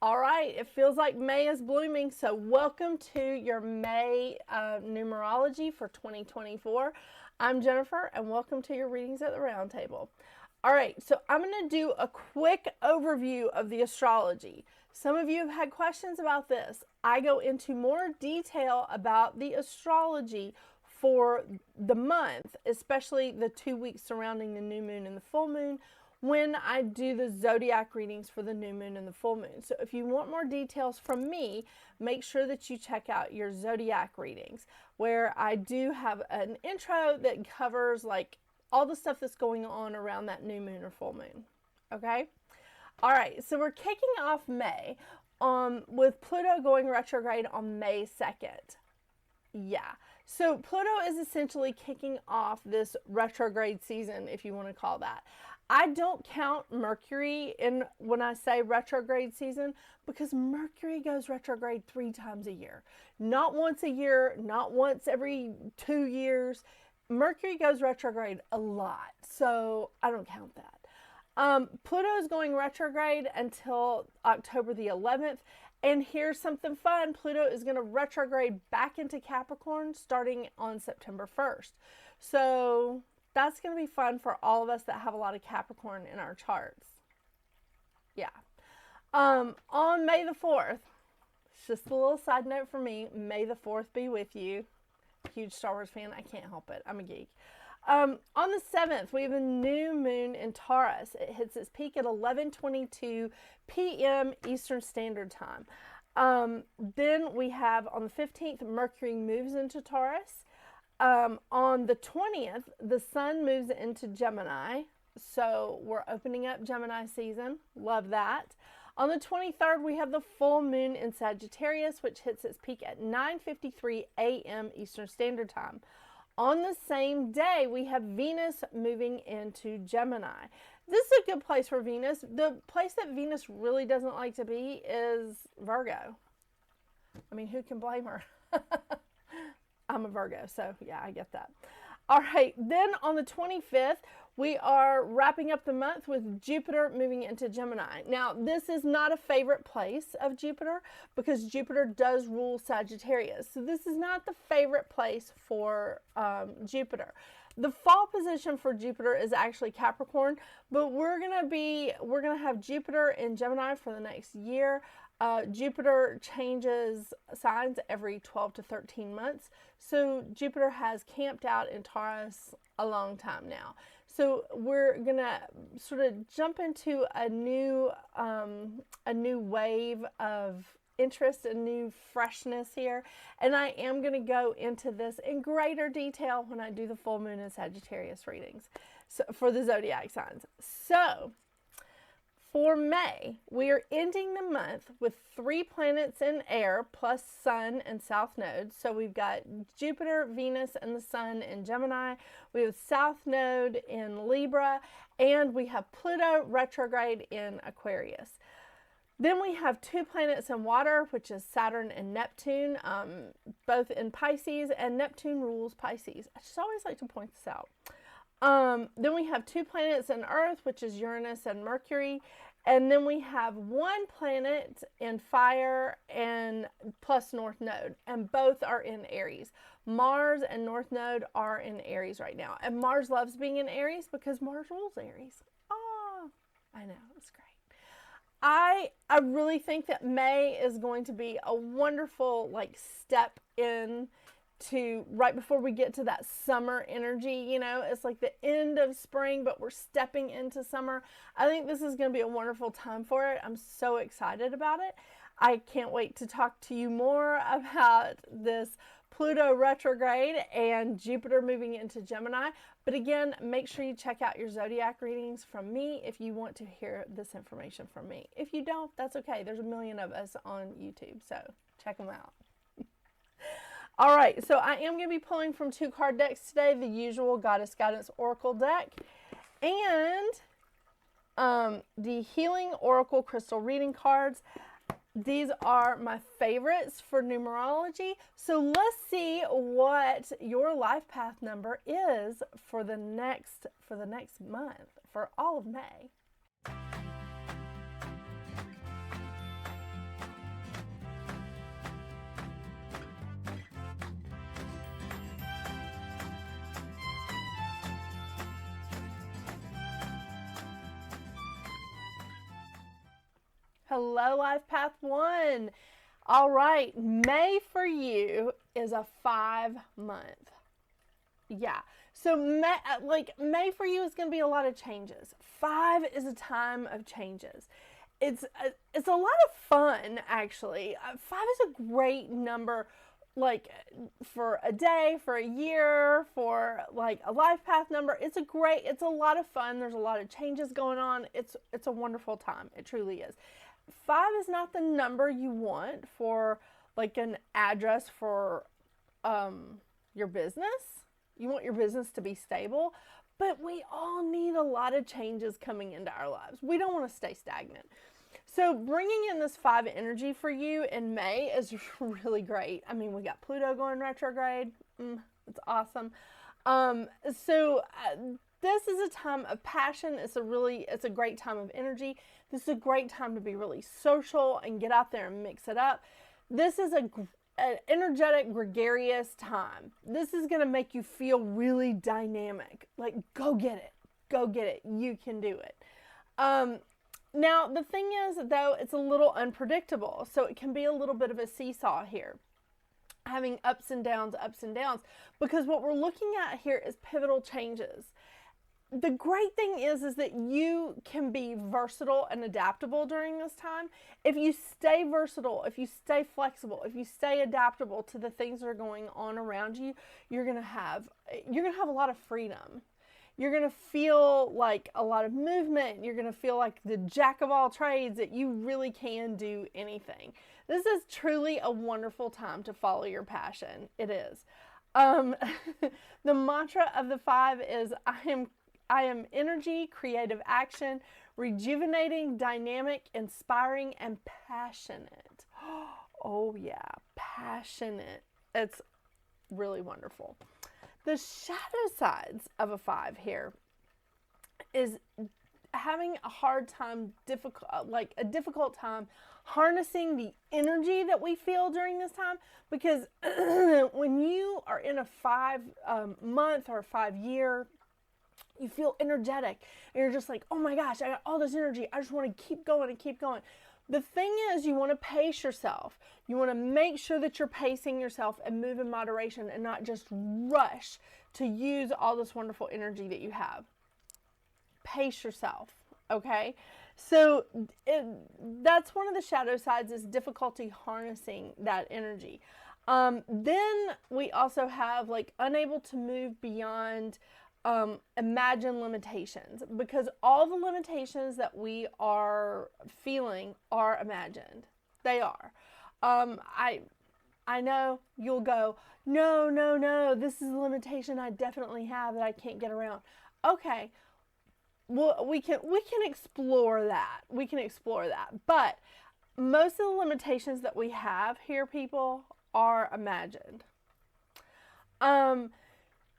All right, it feels like May is blooming, so welcome to your May numerology for 2024. I'm Jennifer, and welcome to your readings at the round table. All right, so I'm going to do a quick overview of the astrology. Some of you have had questions about this. I go into more detail about the astrology for the month, especially the 2 weeks surrounding the new moon and the full moon, when I do the zodiac readings for the new moon and the full moon. So if you want more details from me, make sure that you check out your zodiac readings, where I do have an intro that covers like all the stuff that's going on around that new moon or full moon. Okay? All right, so we're kicking off May with Pluto going retrograde on May 2nd. Yeah, so Pluto is essentially kicking off this retrograde season, if you want to call that. I don't count Mercury in when I say retrograde season, because Mercury goes retrograde 3 times a year. Not once a year, not once every 2 years. Mercury goes retrograde a lot, so I don't count that. Pluto is going retrograde until October the 11th. And here's something fun. Pluto is going to retrograde back into Capricorn starting on September 1st. So that's going to be fun for all of us that have a lot of Capricorn in our charts. Yeah. On May the 4th, it's just a little side note for me. May the 4th be with you. Huge Star Wars fan. I can't help it. I'm a geek. On the 7th, we have a new moon in Taurus. It hits its peak at 11:22 p.m. Eastern Standard Time. Then we have on the 15th, Mercury moves into Taurus. On the 20th, the sun moves into Gemini. So we're opening up Gemini season. Love that. On the 23rd, we have the full moon in Sagittarius, which hits its peak at 9:53 a.m. Eastern Standard Time. On the same day, we have Venus moving into Gemini. This is a good place for Venus. The place that Venus really doesn't like to be is Virgo. I mean, who can blame her? I'm a Virgo, so yeah, I get that. All right, then on the 25th, we are wrapping up the month with Jupiter moving into Gemini. Now, this is not a favorite place of Jupiter because Jupiter does rule Sagittarius. So this is not the favorite place for Jupiter. The fall position for Jupiter is actually Capricorn, but we're gonna have Jupiter in Gemini for the next year. Jupiter changes signs every 12 to 13 months. So Jupiter has camped out in Taurus a long time now. So we're going to sort of jump into a new wave of interest and new freshness here. And I am going to go into this in greater detail when I do the full moon and Sagittarius readings for the zodiac signs. So for May, we are ending the month with 3 planets in air plus Sun and South Node. So we've got Jupiter, Venus, and the Sun in Gemini. We have South Node in Libra, and we have Pluto retrograde in Aquarius. Then we have 2 planets in water, which is Saturn and Neptune, both in Pisces, and Neptune rules Pisces. I just always like to point this out. Then we have 2 planets in Earth, which is Uranus and Mercury. And then we have 1 planet in fire and plus North Node. And both are in Aries. Mars and North Node are in Aries right now. And Mars loves being in Aries because Mars rules Aries. Oh, I know. It's great. I really think that May is going to be a wonderful step in to right before we get to that summer energy. You know, it's like the end of spring, but we're stepping into summer. I think this is going to be a wonderful time for it. I'm so excited about it. I can't wait to talk to you more about this Pluto retrograde and Jupiter moving into Gemini. But again, make sure you check out your zodiac readings from me if you want to hear this information from me. If you don't, that's okay. There's a million of us on YouTube, so check them out. All right, so I am going to be pulling from 2 card decks today, the usual Goddess Guidance Oracle deck and the Healing Oracle Crystal Reading cards. These are my favorites for numerology. So let's see what your life path number is for the next month, for all of May. Hello, Life Path 1. All right, May for you is a 5-month. Yeah. So May for you is going to be a lot of changes. 5 is a time of changes. It's a lot of fun, actually. 5 is a great number, like for a day, for a year, for like a life path number. It's a lot of fun. There's a lot of changes going on. It's a wonderful time. It truly is. 5 is not the number you want for like an address for your business. You want your business to be stable, but we all need a lot of changes coming into our lives. We don't want to stay stagnant. So bringing in this 5 energy for you in May is really great. I mean, we got Pluto going retrograde. It's awesome. This is a time of passion. It's a great time of energy. This is a great time to be really social and get out there and mix it up. This is an energetic, gregarious time. This is going to make you feel really dynamic. Like, go get it. Go get it. You can do it. Now, the thing is, though, it's a little unpredictable. So it can be a little bit of a seesaw here, having ups and downs, because what we're looking at here is pivotal changes. The great thing is that you can be versatile and adaptable during this time. If you stay versatile, if you stay flexible, if you stay adaptable to the things that are going on around you, you're gonna have a lot of freedom. You're gonna feel like a lot of movement. You're gonna feel like the jack of all trades, that you really can do anything. This is truly a wonderful time to follow your passion. It is. The mantra of the 5 is I am energy, creative action, rejuvenating, dynamic, inspiring, and passionate. Oh yeah, passionate. It's really wonderful. The shadow sides of a 5 here is having a hard time, a difficult time harnessing the energy that we feel during this time, because when you are in a 5-month or a 5-year, you feel energetic and you're just like, oh my gosh, I got all this energy. I just want to keep going and keep going. The thing is, you want to pace yourself. You want to make sure that you're pacing yourself and move in moderation and not just rush to use all this wonderful energy that you have. Pace yourself, okay? So that's one of the shadow sides, is difficulty harnessing that energy. Then we also have like unable to move beyond imagine limitations, because all the limitations that we are feeling are imagined. They are. I know you'll go, no, this is a limitation I definitely have that I can't get around. Okay, well, we can explore that. We can explore that. But most of the limitations that we have here, people, are imagined.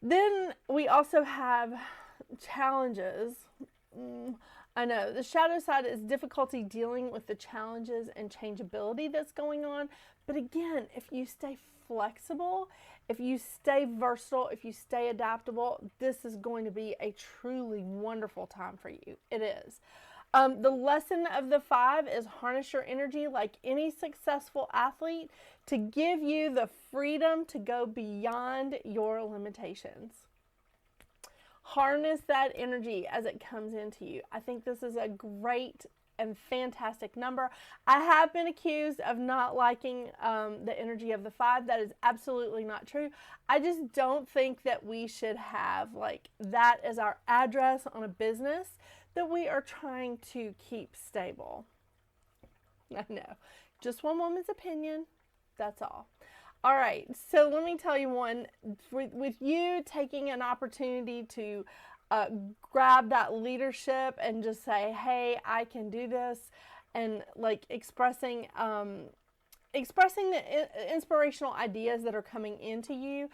Then we also have challenges. I know the shadow side is difficulty dealing with the challenges and changeability that's going on. But again, if you stay flexible, if you stay versatile, if you stay adaptable, this is going to be a truly wonderful time for you. It is. The lesson of the 5 is harness your energy like any successful athlete to give you the freedom to go beyond your limitations. Harness that energy as it comes into you. I think this is a great and fantastic number. I have been accused of not liking the energy of the 5. That is absolutely not true. I just don't think that we should have like that as our address on a business that we are trying to keep stable. I know. Just one woman's opinion. That's all. All right. So let me tell you one. With you taking an opportunity to grab that leadership and just say, hey, I can do this, and like expressing the inspirational ideas that are coming into you,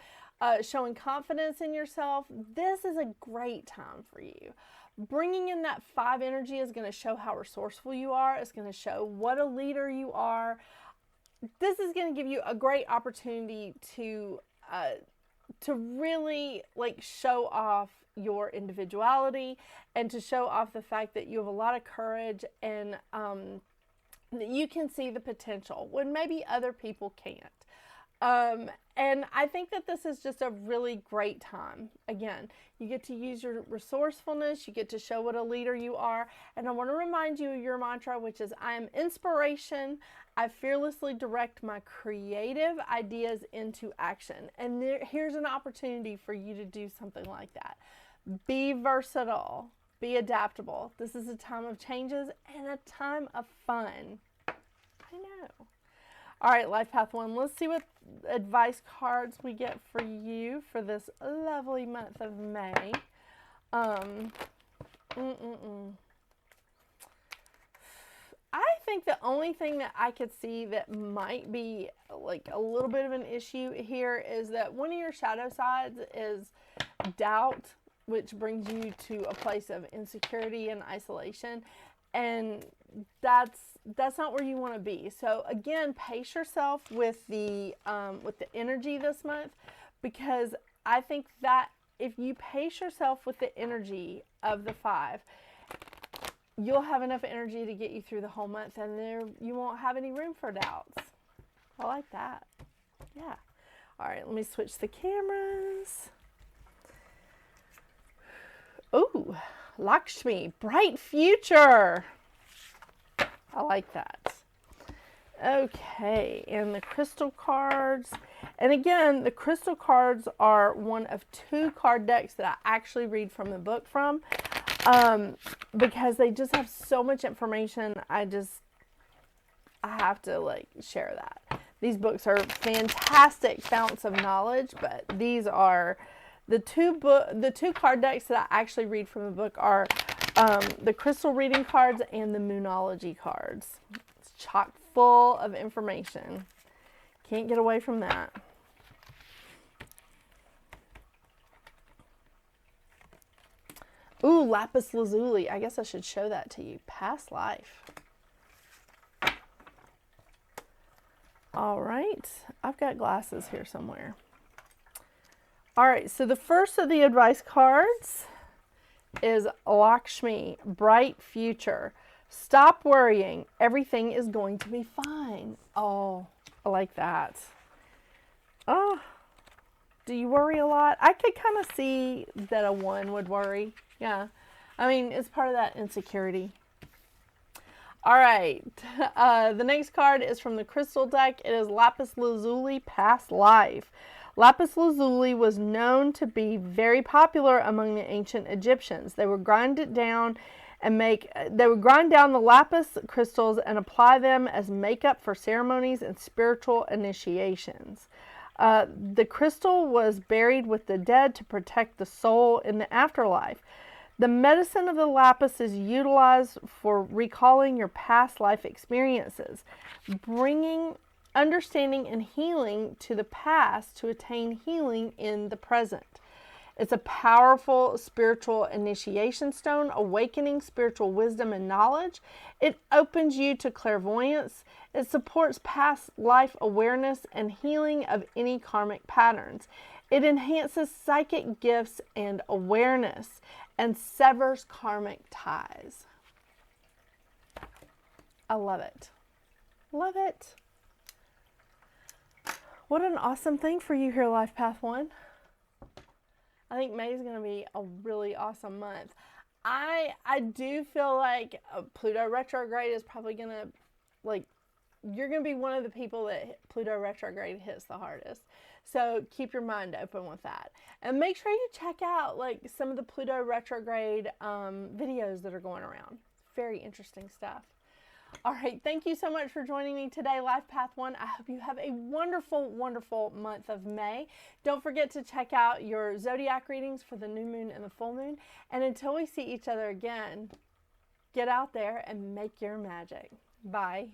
showing confidence in yourself, this is a great time for you. Bringing in that 5 energy is going to show how resourceful you are. It's going to show what a leader you are. This is going to give you a great opportunity to really like show off your individuality and to show off the fact that you have a lot of courage and You can see the potential when maybe other people can't. And I think that this is just a really great time. Again, you get to use your resourcefulness, you get to show what a leader you are. And I want to remind you of your mantra, which is I am inspiration. I fearlessly direct my creative ideas into action. And here's an opportunity for you to do something like that. Be versatile, be adaptable. This is a time of changes and a time of fun. I know. All right, Life Path 1, let's see what advice cards we get for you for this lovely month of May. I think the only thing that I could see that might be like a little bit of an issue here is that one of your shadow sides is doubt, which brings you to a place of insecurity and isolation. And that's not where you want to be. So again, pace yourself with the energy this month, because I think that if you pace yourself with the energy of the 5, you'll have enough energy to get you through the whole month, and there you won't have any room for doubts. I like that. Yeah. All right, let me switch the cameras. Ooh, Lakshmi, bright future. I like that. Okay, and the crystal cards. And again, the crystal cards are one of 2 card decks that I actually read from the book from, because they just have so much information. I have to like share that. These books are fantastic founts of knowledge, but these are the two card decks that I actually read from the book are the crystal reading cards and the Moonology cards. It's chock full of information. Can't get away from that. Ooh, lapis lazuli. I guess I should show that to you. Past life. All right. I've got glasses here somewhere. All right. So the first of the advice cards is Lakshmi, bright future. Stop worrying. Everything is going to be fine. Oh, I like that. Oh, do you worry a lot? I could kind of see that a 1 would worry. Yeah. I mean, it's part of that insecurity. All right. The next card is from the crystal deck. It is Lapis Lazuli, past life. Lapis lazuli was known to be very popular among the ancient Egyptians. They would grind it down and they would grind down the lapis crystals and apply them as makeup for ceremonies and spiritual initiations. The crystal was buried with the dead to protect the soul in the afterlife. The medicine of the lapis is utilized for recalling your past life experiences, bringing understanding and healing to the past to attain healing in the present. It's a powerful spiritual initiation stone, awakening spiritual wisdom and knowledge. It opens you to clairvoyance. It supports past life awareness and healing of any karmic patterns. It enhances psychic gifts and awareness and severs karmic ties. I love it. Love it. What an awesome thing for you here, Life Path 1. I think May is going to be a really awesome month. I do feel like Pluto retrograde is probably going to, like, you're going to be one of the people that Pluto retrograde hits the hardest. So keep your mind open with that. And make sure you check out, like, some of the Pluto retrograde videos that are going around. Very interesting stuff. All right, thank you so much for joining me today, Life Path 1. I hope you have a wonderful, wonderful month of May. Don't forget to check out your zodiac readings for the new moon and the full moon. And until we see each other again, get out there and make your magic. Bye.